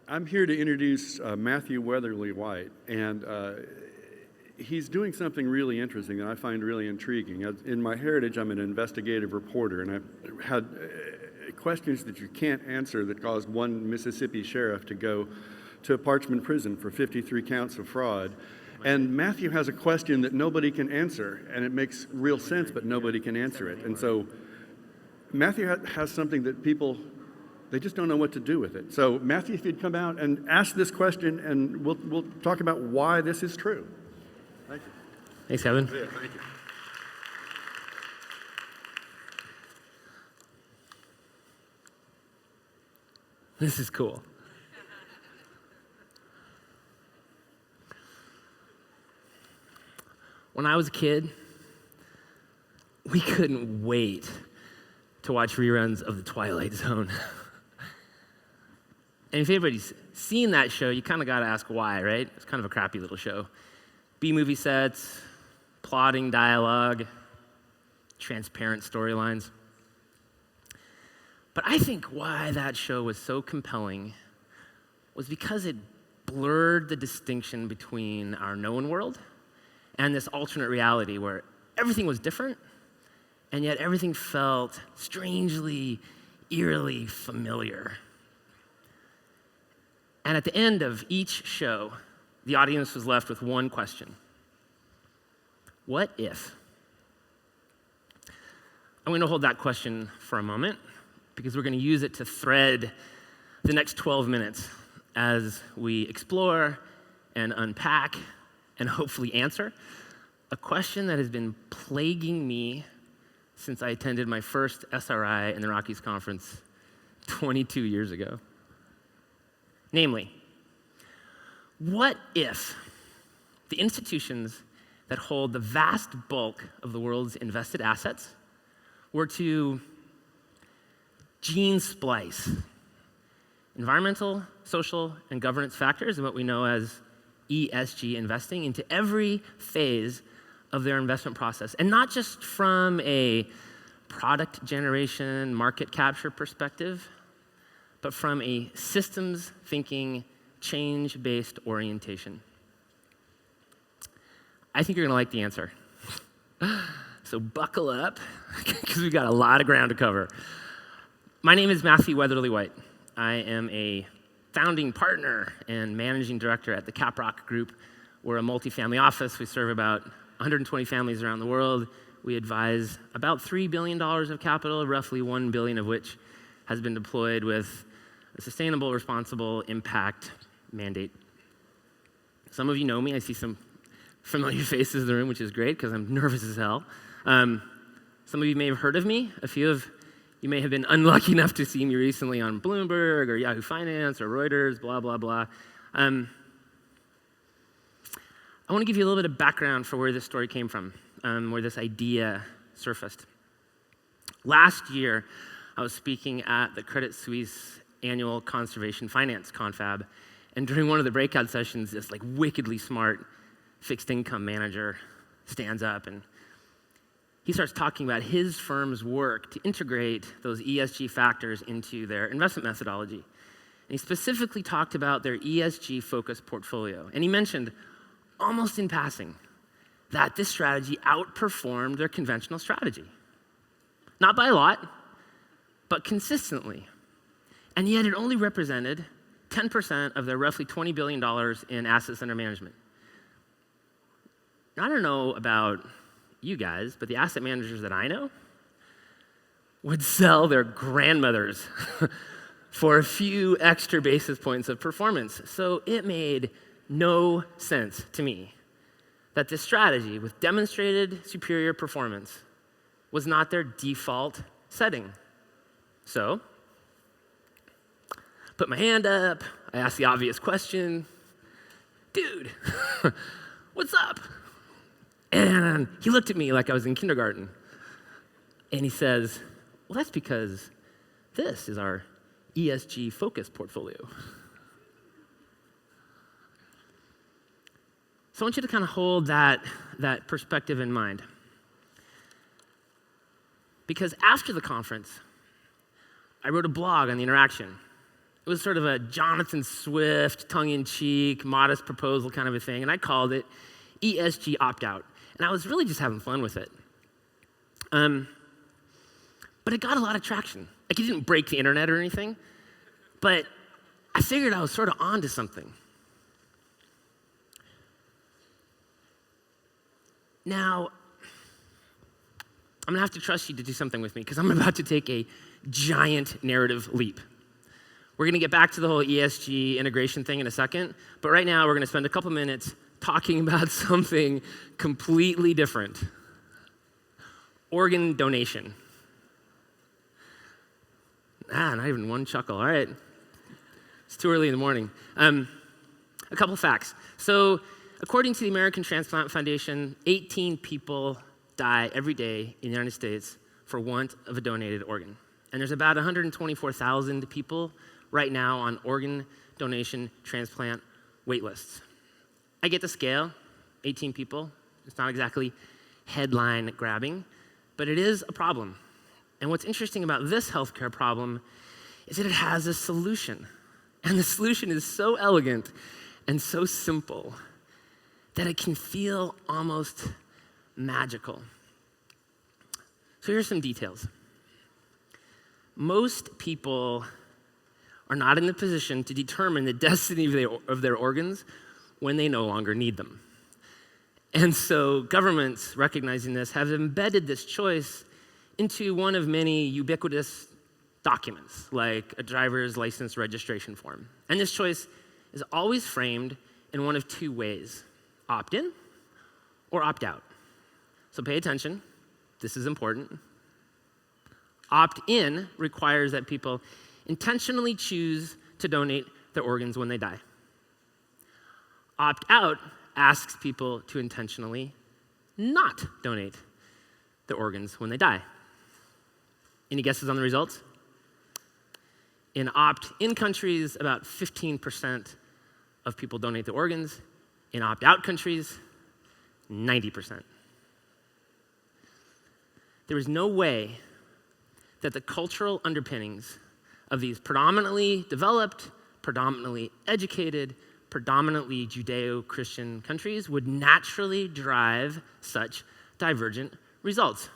I'm here to introduce Matthew Weatherley-White, and he's doing something really interesting that I find really intriguing. In my heritage, I'm an investigative reporter, and I've had questions that you can't answer that caused one Mississippi sheriff to go to a Parchman prison for 53 counts of fraud. And Matthew has a question that nobody can answer, and it makes real sense, but nobody can answer it. And so Matthew has something that people, they just don't know what to do with it. So Matthew, if you'd come out and ask this question, and we'll talk about why this is true. Thank you. Thanks, Kevin. Yeah, thank you. This is cool. When I was a kid, we couldn't wait to watch reruns of The Twilight Zone. And if anybody's seen that show, you kind of got to ask why, right? It's kind of a crappy little show. B-movie sets, plotting dialogue, transparent storylines. But I think why that show was so compelling was because it blurred the distinction between our known world and this alternate reality where everything was different, and yet everything felt strangely, eerily familiar. And at the end of each show, the audience was left with one question. What if? I'm going to hold that question for a moment because we're going to use it to thread the next 12 minutes as we explore and unpack and hopefully answer a question that has been plaguing me since I attended my first SRI in the Rockies Conference 22 years ago. Namely, what if the institutions that hold the vast bulk of the world's invested assets were to gene splice environmental, social, and governance factors in what we know as ESG investing into every phase of their investment process, and not just from a product generation, market capture perspective, but from a systems thinking, change-based orientation? I think you're gonna like the answer. So buckle up, because we've got a lot of ground to cover. My name is Matthew Weatherley-White. I am a founding partner and managing director at the CAPROCK group. We're a multifamily office. We serve about 120 families around the world. We advise about $3 billion of capital, roughly $1 billion of which has been deployed with a sustainable, responsible impact mandate. Some of you know me. I see some familiar faces in the room, which is great because I'm nervous as hell. Some of you may have heard of me. A few of you may have been unlucky enough to see me recently on Bloomberg or Yahoo Finance or Reuters, blah, blah, blah. I want to give you a little bit of background for where this story came from, where this idea surfaced. Last year, I was speaking at the Credit Suisse annual Conservation Finance Confab, and during one of the breakout sessions, this wickedly smart fixed income manager stands up and he starts talking about his firm's work to integrate those ESG factors into their investment methodology. And he specifically talked about their ESG-focused portfolio. And he mentioned, almost in passing, that this strategy outperformed their conventional strategy. Not by a lot, but consistently. And yet it only represented 10% of their roughly $20 billion in assets under management. Now, I don't know about you guys, but the asset managers that I know would sell their grandmothers for a few extra basis points of performance. So it made no sense to me that this strategy with demonstrated superior performance was not their default setting. So, put my hand up, I asked the obvious question, dude, what's up? And he looked at me like I was in kindergarten. And he says, well, that's because this is our ESG focused portfolio. So I want you to kind of hold that perspective in mind. Because after the conference, I wrote a blog on the interaction It was sort of a Jonathan Swift, tongue-in-cheek, modest proposal kind of a thing, and I called it ESG opt-out. And I was really just having fun with it. But it got a lot of traction. Like, it didn't break the internet or anything, but I figured I was sort of onto something. Now, I'm gonna have to trust you to do something with me because I'm about to take a giant narrative leap. We're gonna get back to the whole ESG integration thing in a second, but right now we're gonna spend a couple minutes talking about something completely different. Organ donation. Not even one chuckle, all right. It's too early in the morning. A couple facts. So, according to the American Transplant Foundation, 18 people die every day in the United States for want of a donated organ. And there's about 124,000 people right now on organ donation transplant wait lists. I get the scale, 18 people. It's not exactly headline grabbing, but it is a problem. And what's interesting about this healthcare problem is that it has a solution. And the solution is so elegant and so simple that it can feel almost magical. So here's some details. Most people are not in the position to determine the destiny of their organs when they no longer need them. And so governments, recognizing this, have embedded this choice into one of many ubiquitous documents, like a driver's license registration form. And this choice is always framed in one of two ways: opt-in or opt-out. So pay attention, this is important. Opt-in requires that people intentionally choose to donate their organs when they die. Opt-out asks people to intentionally not donate their organs when they die. Any guesses on the results? In opt-in countries, about 15% of people donate their organs. In opt-out countries, 90%. There is no way that the cultural underpinnings of these predominantly developed, predominantly educated, predominantly Judeo-Christian countries would naturally drive such divergent results.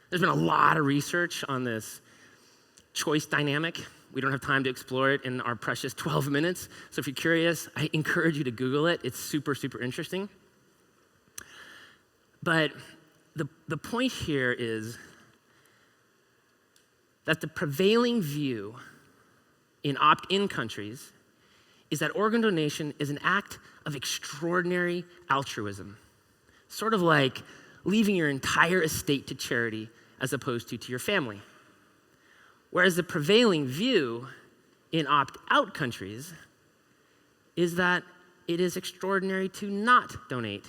There's been a lot of research on this choice dynamic. We don't have time to explore it in our precious 12 minutes. So if you're curious, I encourage you to Google it. It's super, super interesting. But the point here is that the prevailing view in opt-in countries is that organ donation is an act of extraordinary altruism, sort of like leaving your entire estate to charity as opposed to your family. Whereas the prevailing view in opt-out countries is that it is extraordinary to not donate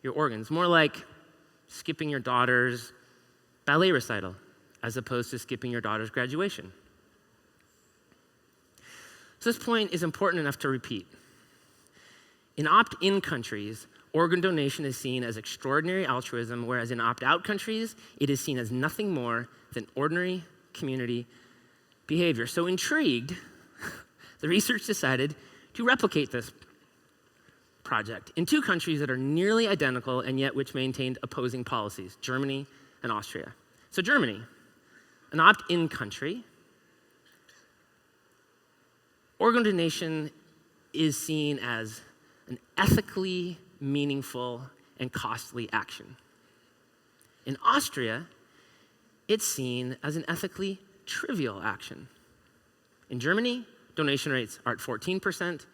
your organs, more like skipping your daughter's ballet recital as opposed to skipping your daughter's graduation. So this point is important enough to repeat. In opt-in countries, organ donation is seen as extraordinary altruism, whereas in opt-out countries, it is seen as nothing more than ordinary community behavior. So intrigued, the research decided to replicate this project in two countries that are nearly identical and yet which maintained opposing policies, Germany and Austria. So Germany, an opt-in country, organ donation is seen as an ethically meaningful and costly action. In Austria, it's seen as an ethically trivial action. In Germany, donation rates are at 14%.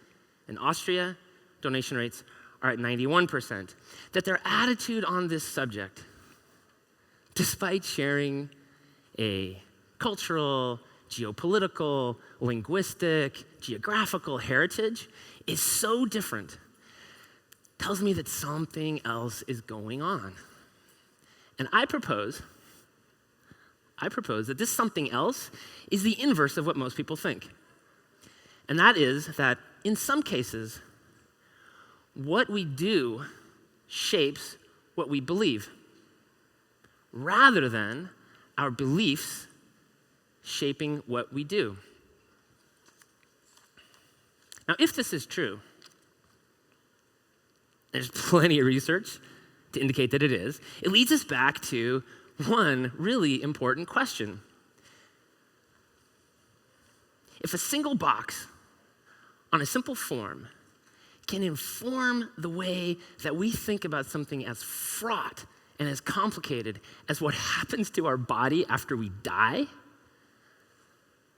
In Austria, donation rates are at 91%. That their attitude on this subject, despite sharing a cultural, geopolitical, linguistic, geographical heritage, is so different, tells me that something else is going on. And I propose that this something else is the inverse of what most people think. And that is that in some cases, what we do shapes what we believe, rather than our beliefs shaping what we do. Now, if this is true, there's plenty of research to indicate that it is. It leads us back to one really important question. If a single box on a simple form can inform the way that we think about something as fraught and as complicated as what happens to our body after we die,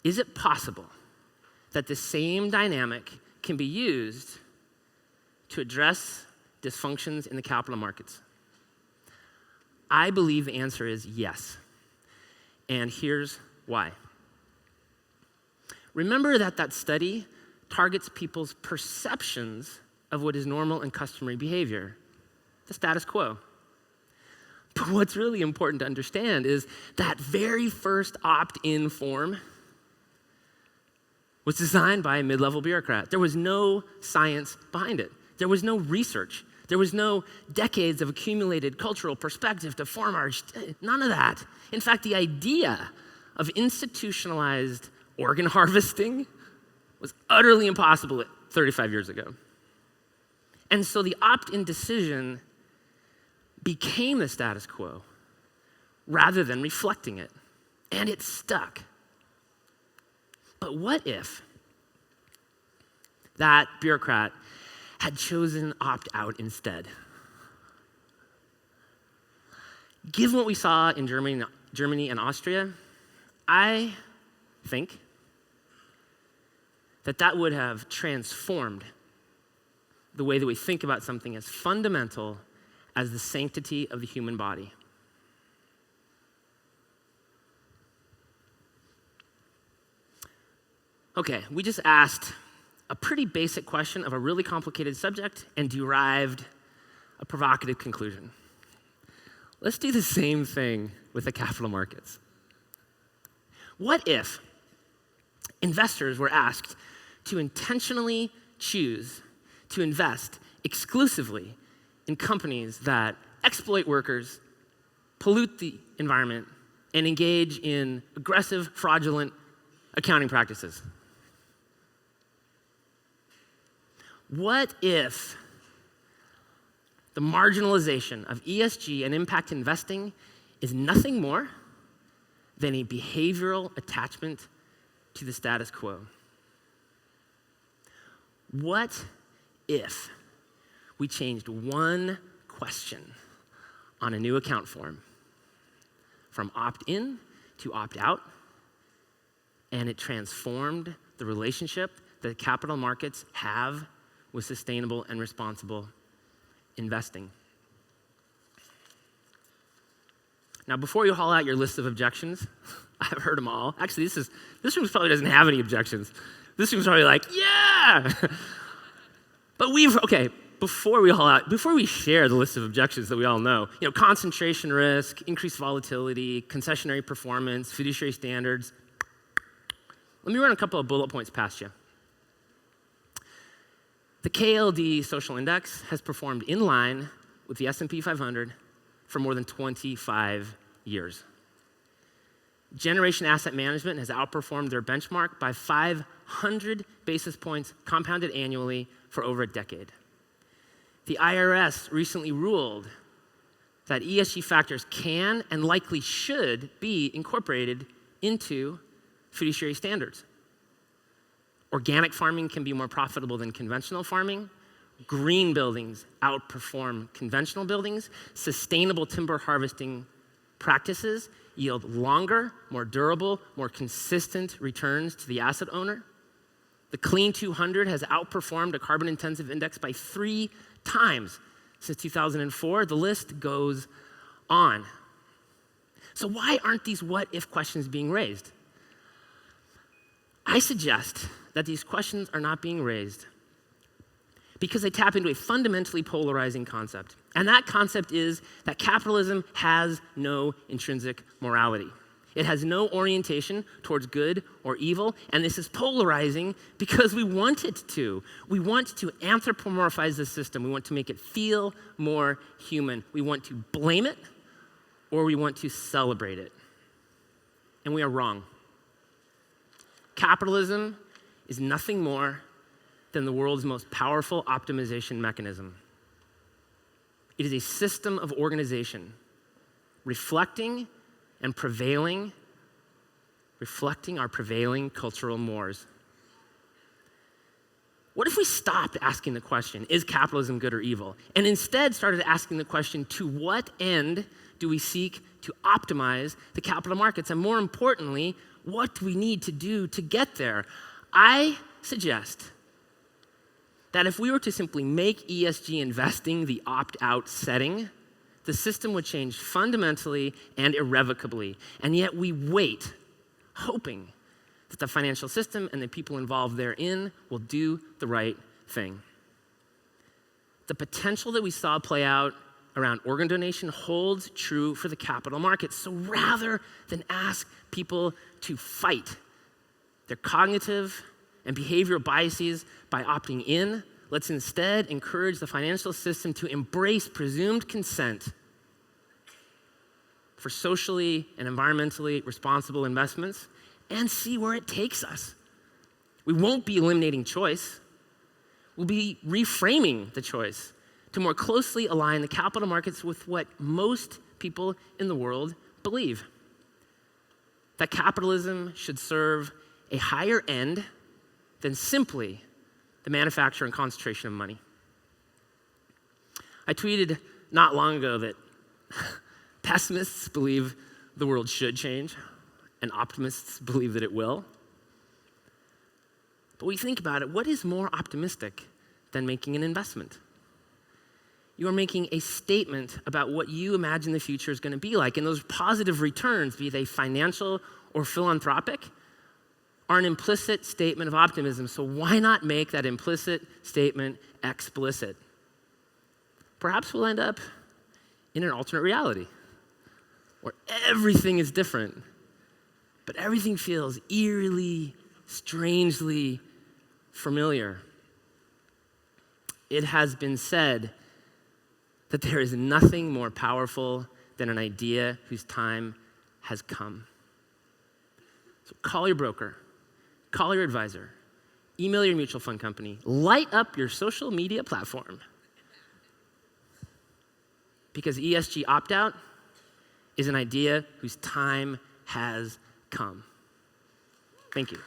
is it possible that the same dynamic can be used to address dysfunctions in the capital markets? I believe the answer is yes. And here's why. Remember that study targets people's perceptions of what is normal and customary behavior, the status quo. But what's really important to understand is that very first opt-in form was designed by a mid-level bureaucrat. There was no science behind it. There was no research. There was no decades of accumulated cultural perspective to form none of that. In fact, the idea of institutionalized organ harvesting was utterly impossible 35 years ago. And so the opt-in decision became the status quo rather than reflecting it. And it stuck. But what if that bureaucrat had chosen opt-out instead? Given what we saw in Germany and Austria, I think that would have transformed the way that we think about something as fundamental as the sanctity of the human body. Okay, we just asked a pretty basic question of a really complicated subject and derived a provocative conclusion. Let's do the same thing with the capital markets. What if investors were asked to intentionally choose to invest exclusively in companies that exploit workers, pollute the environment, and engage in aggressive, fraudulent accounting practices? What if the marginalization of ESG and impact investing is nothing more than a behavioral attachment to the status quo? What if we changed one question on a new account form from opt-in to opt-out, and it transformed the relationship that capital markets have with sustainable and responsible investing? Now, before you haul out your list of objections, I've heard them all. Actually, this room probably doesn't have any objections. This room's probably like, yeah! But before we share the list of objections that we all know, concentration risk, increased volatility, concessionary performance, fiduciary standards, let me run a couple of bullet points past you. The KLD social index has performed in line with the S&P 500 for more than 25 years. Generation Asset Management has outperformed their benchmark by 500 basis points compounded annually for over a decade. The IRS recently ruled that ESG factors can and likely should be incorporated into fiduciary standards. Organic farming can be more profitable than conventional farming. Green buildings outperform conventional buildings. Sustainable timber harvesting practices yield longer, more durable, more consistent returns to the asset owner. The Clean 200 has outperformed a carbon-intensive index by 3 times since 2004. The list goes on. So why aren't these what-if questions being raised? I suggest that these questions are not being raised because they tap into a fundamentally polarizing concept. And that concept is that capitalism has no intrinsic morality. It has no orientation towards good or evil, and this is polarizing because we want it to. We want to anthropomorphize the system. We want to make it feel more human. We want to blame it, or we want to celebrate it. And we are wrong. Capitalism is nothing more than the world's most powerful optimization mechanism. It is a system of organization reflecting our prevailing cultural mores. What if we stopped asking the question, is capitalism good or evil? And instead started asking the question, to what end do we seek to optimize the capital markets? And more importantly, what do we need to do to get there? I suggest that if we were to simply make ESG investing the opt-out setting, the system would change fundamentally and irrevocably. And yet we wait, hoping that the financial system and the people involved therein will do the right thing. The potential that we saw play out around organ donation holds true for the capital markets. So rather than ask people to fight their cognitive and behavioral biases by opting in, let's instead encourage the financial system to embrace presumed consent for socially and environmentally responsible investments and see where it takes us. We won't be eliminating choice. We'll be reframing the choice to more closely align the capital markets with what most people in the world believe. That capitalism should serve a higher end than simply the manufacture and concentration of money. I tweeted not long ago that pessimists believe the world should change, and optimists believe that it will. But we think about it, what is more optimistic than making an investment? You are making a statement about what you imagine the future is going to be like, and those positive returns, be they financial or philanthropic, are an implicit statement of optimism. So why not make that implicit statement explicit? Perhaps we'll end up in an alternate reality where everything is different, but everything feels eerily, strangely familiar. It has been said that there is nothing more powerful than an idea whose time has come. So call your broker, call your advisor, email your mutual fund company, light up your social media platform. Because ESG opt-out is an idea whose time has come. Thank you.